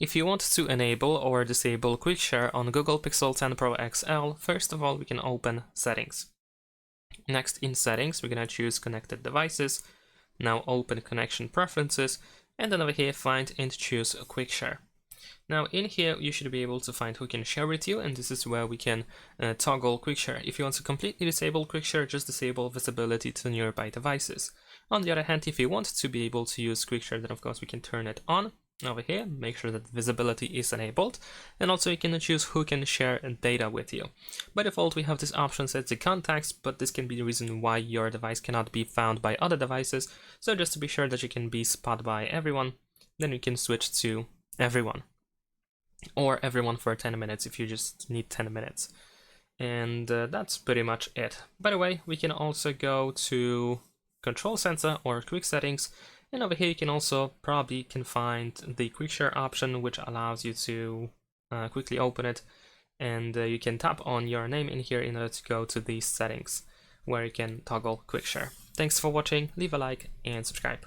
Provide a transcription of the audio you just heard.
If you want to enable or disable Quick Share on Google Pixel 10 Pro XL, first of all we can open Settings. Next, in Settings, we're going to choose Connected Devices. Now open Connection Preferences, and then over here find and choose Quick Share. Now in here you should be able to find who can share with you, and this is where we can toggle Quick Share. If you want to completely disable Quick Share, just disable visibility to nearby devices. On the other hand, if you want to be able to use Quick Share, then of course we can turn it on. Over here, make sure that visibility is enabled, and also you can choose who can share data with you. By default, we have this option set to contacts, but this can be the reason why your device cannot be found by other devices. So just to be sure that you can be spotted by everyone, then you can switch to everyone, or everyone for 10 minutes if you just need 10 minutes. And that's pretty much it. By the way, we can also go to Control Center or Quick Settings, and over here you can also probably find the Quick Share option, which allows you to quickly open it, and you can tap on your name in here in order to go to these settings where you can toggle Quick Share. Thanks for watching, leave a like and subscribe.